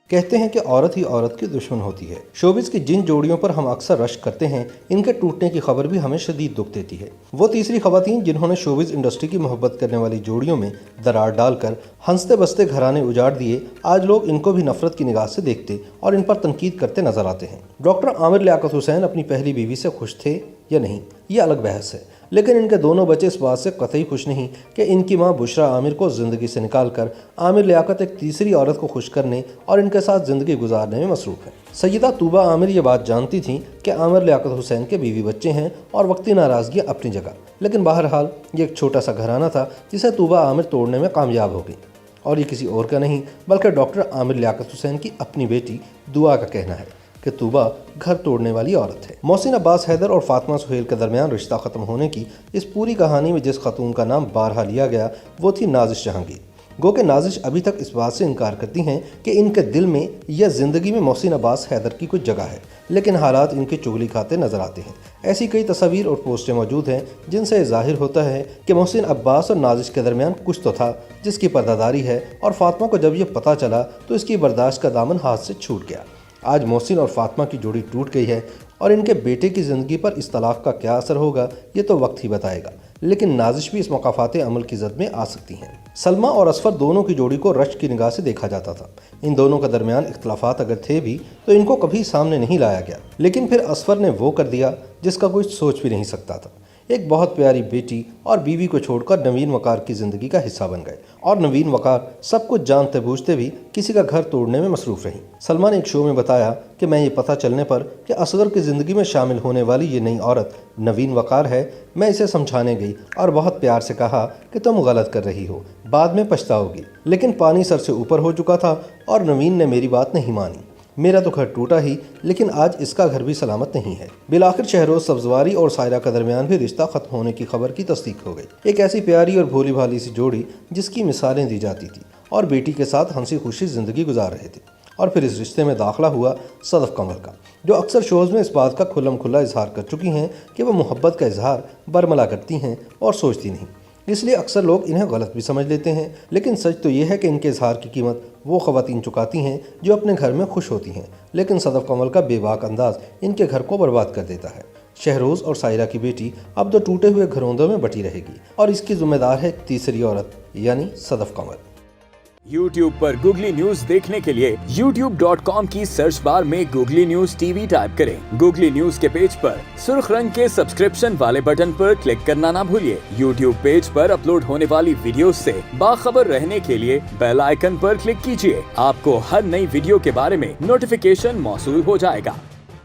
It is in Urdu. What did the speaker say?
کہتے ہیں کہ عورت ہی عورت کی دشمن ہوتی ہے۔ شوبز کی جن جوڑیوں پر ہم اکثر رشک کرتے ہیں، ان کے ٹوٹنے کی خبر بھی ہمیں شدید دکھ دیتی ہے۔ وہ تیسری خواتین جنہوں نے شوبز انڈسٹری کی محبت کرنے والی جوڑیوں میں درار ڈال کر ہنستے بستے گھرانے اجاڑ دیے، آج لوگ ان کو بھی نفرت کی نگاہ سے دیکھتے اور ان پر تنقید کرتے نظر آتے ہیں۔ ڈاکٹر عامر لیاقت حسین اپنی پہلی بیوی سے خوش تھے یا نہیں، یہ الگ بحث ہے، لیکن ان کے دونوں بچے اس بات سے قطعی خوش نہیں کہ ان کی ماں بشرا عامر کو زندگی سے نکال کر عامر لیاقت ایک تیسری عورت کو خوش کرنے اور ان کے ساتھ زندگی گزارنے میں مصروف ہے۔ سیدہ طوبہ عامر یہ بات جانتی تھیں کہ عامر لیاقت حسین کے بیوی بچے ہیں اور وقتی ناراضگیاں اپنی جگہ، لیکن بہرحال یہ ایک چھوٹا سا گھرانہ تھا جسے طوبہ عامر توڑنے میں کامیاب ہو گئی، اور یہ کسی اور کا نہیں بلکہ ڈاکٹر عامر لیاقت حسین کی اپنی بیٹی دعا کا کہنا ہے کہ طوبہ گھر توڑنے والی عورت ہے۔ محسن عباس حیدر اور فاطمہ سہیل کے درمیان رشتہ ختم ہونے کی اس پوری کہانی میں جس خاتون کا نام بارہا لیا گیا وہ تھی نازش جہانگیر۔ گو کہ نازش ابھی تک اس بات سے انکار کرتی ہیں کہ ان کے دل میں یا زندگی میں محسن عباس حیدر کی کچھ جگہ ہے، لیکن حالات ان کی چغلی کھاتے نظر آتے ہیں۔ ایسی کئی تصاویر اور پوسٹیں موجود ہیں جن سے ظاہر ہوتا ہے کہ محسن عباس اور نازش کے درمیان کچھ تو تھا جس کی پردہ داری ہے، اور فاطمہ کو جب یہ پتہ چلا تو اس کی برداشت کا دامن ہاتھ سے چھوٹ گیا۔ آج محسن اور فاطمہ کی جوڑی ٹوٹ گئی ہے، اور ان کے بیٹے کی زندگی پر اس طلاق کا کیا اثر ہوگا یہ تو وقت ہی بتائے گا، لیکن نازش بھی اس مقافات عمل کی زد میں آ سکتی ہیں۔ سلمیٰ اور اصفر دونوں کی جوڑی کو رشک کی نگاہ سے دیکھا جاتا تھا۔ ان دونوں کے درمیان اختلافات اگر تھے بھی تو ان کو کبھی سامنے نہیں لایا گیا، لیکن پھر اصفر نے وہ کر دیا جس کا کوئی سوچ بھی نہیں سکتا تھا۔ ایک بہت پیاری بیٹی اور بیوی کو چھوڑ کر نوین وقار کی زندگی کا حصہ بن گئے، اور نوین وقار سب کچھ جانتے بوجھتے بھی کسی کا گھر توڑنے میں مصروف رہی۔ سلمیٰ نے ایک شو میں بتایا کہ میں یہ پتہ چلنے پر کہ اصغر کی زندگی میں شامل ہونے والی یہ نئی عورت نوین وقار ہے، میں اسے سمجھانے گئی اور بہت پیار سے کہا کہ تم غلط کر رہی ہو، بعد میں پچھتاؤ گی، لیکن پانی سر سے اوپر ہو چکا تھا اور نوین نے میری بات نہیں مانی۔ میرا تو گھر ٹوٹا ہی، لیکن آج اس کا گھر بھی سلامت نہیں ہے۔ بالآخر شہروز سبزواری اور سائرہ کے درمیان بھی رشتہ ختم ہونے کی خبر کی تصدیق ہو گئی۔ ایک ایسی پیاری اور بھولی بھالی سی جوڑی جس کی مثالیں دی جاتی تھی اور بیٹی کے ساتھ ہنسی خوشی زندگی گزار رہے تھے، اور پھر اس رشتے میں داخلہ ہوا صدف قمر کا، جو اکثر شوز میں اس بات کا کھلم کھلا اظہار کر چکی ہیں کہ وہ محبت کا اظہار برملا کرتی ہیں اور سوچتی نہیں، اس لیے اکثر لوگ انہیں غلط بھی سمجھ لیتے ہیں، لیکن سچ تو یہ ہے کہ ان کے اظہار کی قیمت وہ خواتین چکاتی ہیں جو اپنے گھر میں خوش ہوتی ہیں، لیکن صدف قمر کا بے باک انداز ان کے گھر کو برباد کر دیتا ہے۔ شہروز اور سائرہ کی بیٹی اب تو ٹوٹے ہوئے گھروندوں میں بٹی رہے گی، اور اس کی ذمہ دار ہے ایک تیسری عورت یعنی صدف قمر۔ YouTube پر گوگلی نیوز دیکھنے کے لیے youtube.com کی سرچ بار میں googly news T V type کریں۔ گوگلی نیوز کے پیج پر سرخ رنگ کے سبسکرپشن والے بٹن پر کلک کرنا نہ بھولیے۔ YouTube پیج پر اپلوڈ ہونے والی ویڈیوز سے باخبر رہنے کے لیے بیل آئیکن پر کلک کیجیے۔ آپ کو ہر نئی ویڈیو کے بارے میں نوٹیفیکیشن موصول ہو جائے گا۔